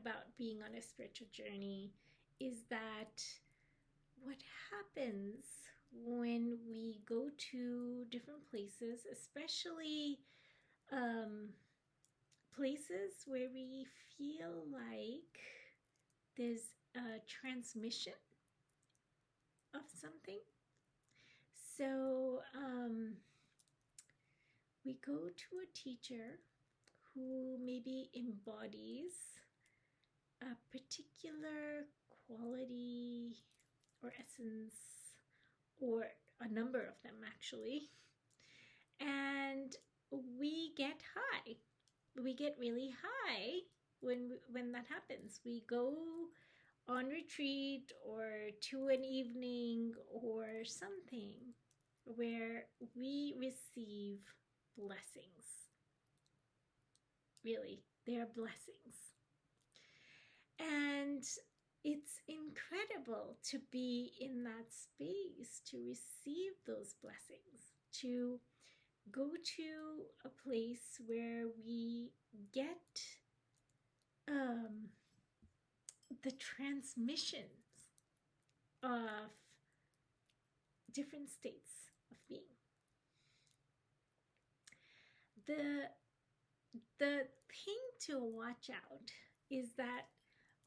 about being on a spiritual journey is that what happens when we go to different places, especially places where we feel like there's a transmission of something. So we go to a teacher who maybe embodies a particular quality or essence, or a number of them actually, and we get high. We get really high when that happens. We go on retreat or to an evening or something where we receive blessings. Really, they are blessings. And it's incredible to be in that space, to receive those blessings, to go to a place where we get the transmissions of different states of being. The thing to watch out is that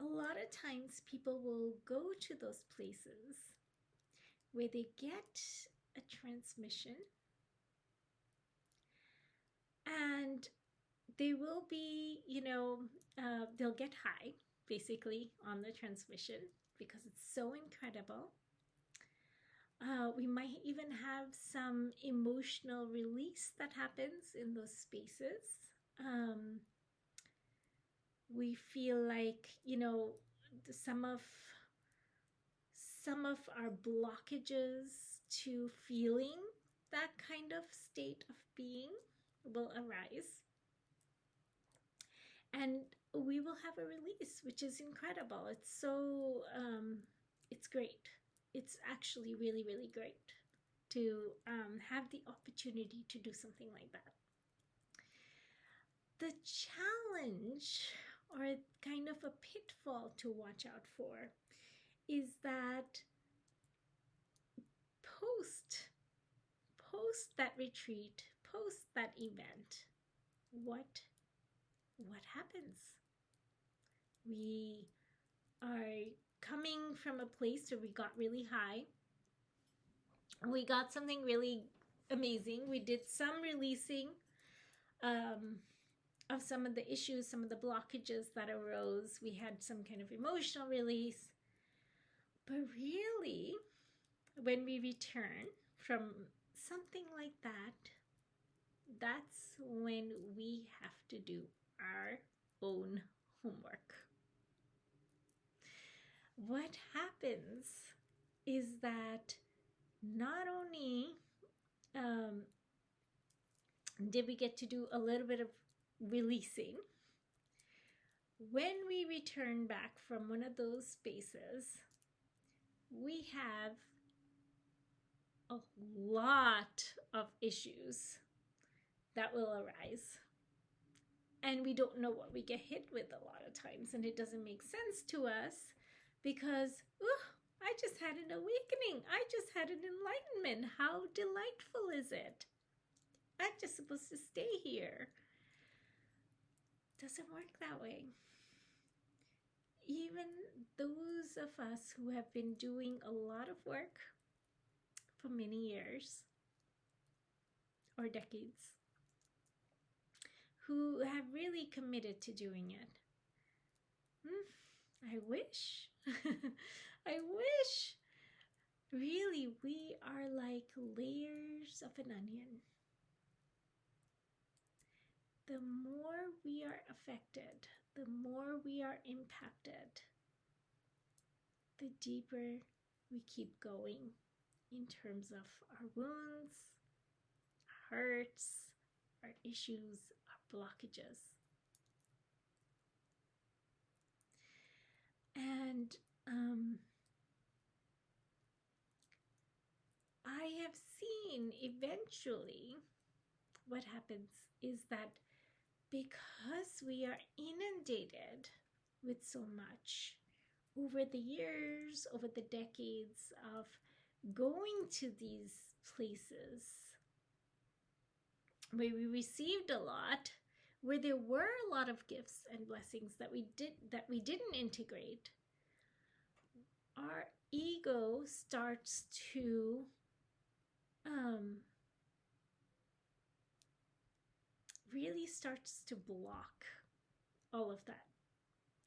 a lot of times people will go to those places where they get a transmission, and they will be, they'll get high basically on the transmission because it's so incredible. We might even have some emotional release that happens in those spaces. We feel like, some of our blockages to feeling that kind of state of being will arise. And we will have a release, which is incredible. It's so, it's great. It's actually really, really great to have the opportunity to do something like that. The challenge, or kind of a pitfall to watch out for, is that post that retreat, post that event, what happens? We are coming from a place where we got really high. We got something really amazing. We did some releasing of some of the issues, some of the blockages that arose. We had some kind of emotional release. But really, when we return from something like that, that's when we have to do our own homework. What happens is that not only did we get to do a little bit of releasing, when we return back from one of those spaces, we have a lot of issues that will arise. And we don't know what we get hit with a lot of times, and it doesn't make sense to us because, I just had an awakening. I just had an enlightenment. How delightful is it? I'm just supposed to stay here. Doesn't work that way. Even those of us who have been doing a lot of work for many years or decades, who have really committed to doing it, I wish, really, we are like layers of an onion. The more we are affected, the more we are impacted, the deeper we keep going in terms of our wounds, our hurts, our issues, our blockages. And I have seen eventually what happens is that because we are inundated with so much over the years, over the decades of going to these places where we received a lot, where there were a lot of gifts and blessings that we didn't integrate. Our ego starts to really starts to block all of that.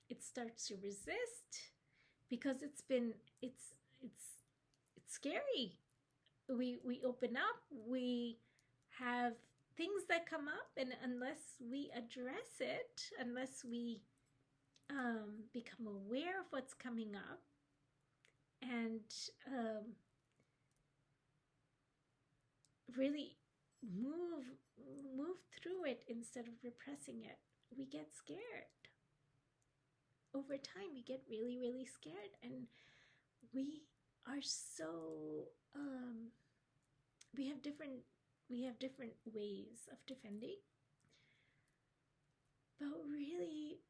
It starts to resist because it's scary. We open up, we have things that come up, and unless we address it, unless we become aware of what's coming up and really move through it instead of repressing it, we get scared. Over time, we get really, really scared, and we are so we have different ways of defending, but really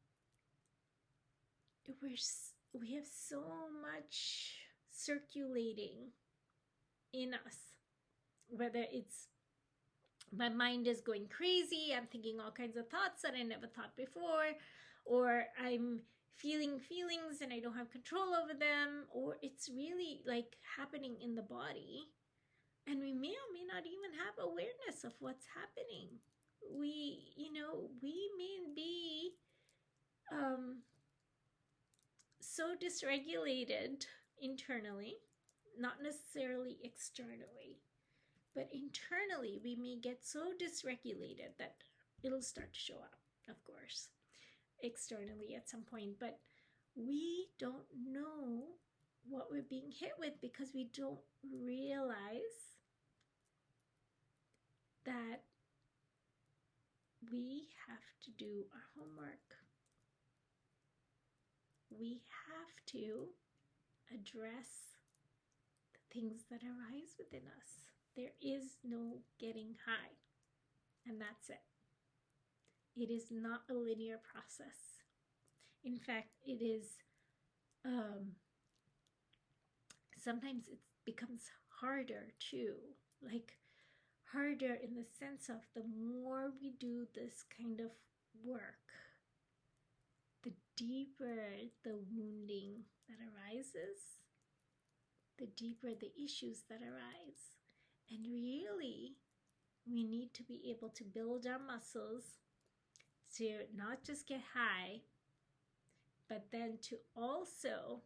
we have so much circulating in us, whether it's my mind is going crazy, I'm thinking all kinds of thoughts that I never thought before, or I'm feeling feelings and I don't have control over them, or it's really like happening in the body, and we may or may not even have awareness of what's happening. We may be so dysregulated internally, not necessarily externally, but internally we may get so dysregulated that it'll start to show up, of course, externally at some point, but we don't know what we're being hit with because we don't realize that we have to do our homework. We have to address the things that arise within us. There is no getting high, and that's it. It is not a linear process. In fact, it is sometimes it becomes harder too, like harder in the sense of the more we do this kind of work, the deeper the wounding that arises, the deeper the issues that arise. And really, we need to be able to build our muscles to not just get high, but then to also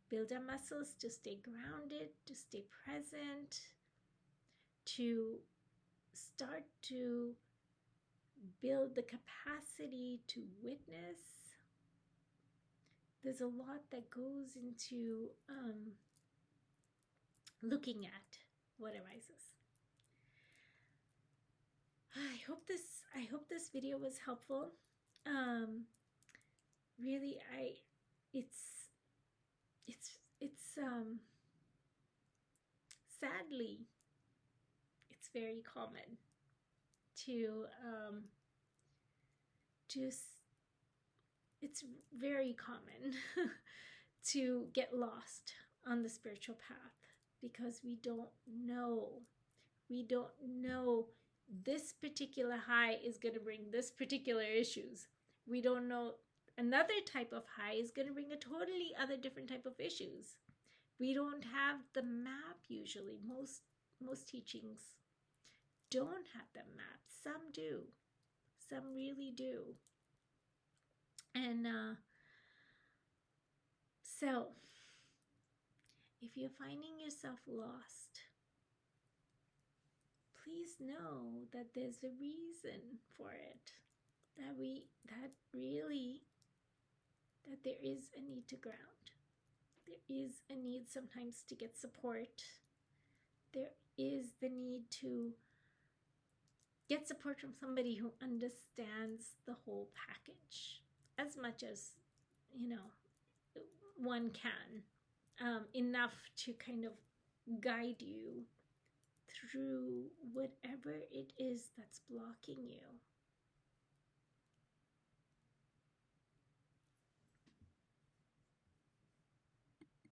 build our muscles to stay grounded, to stay present, to start to build the capacity to witness. There's a lot that goes into looking at what arises. I hope this video was helpful. Really, it's sadly, it's very common to it's very common to get lost on the spiritual path because we don't know this particular high is going to bring this particular issues. We don't know another type of high is going to bring a totally other different type of issues. We don't have the map usually. Most teachings don't have the map. Some do. Some really do. And so, if you're finding yourself lost, please know that there's a reason for it. That there is a need to ground. There is a need sometimes to get support. There is the need to get support from somebody who understands the whole package as much as, one can, enough to kind of guide you through whatever it is that's blocking you.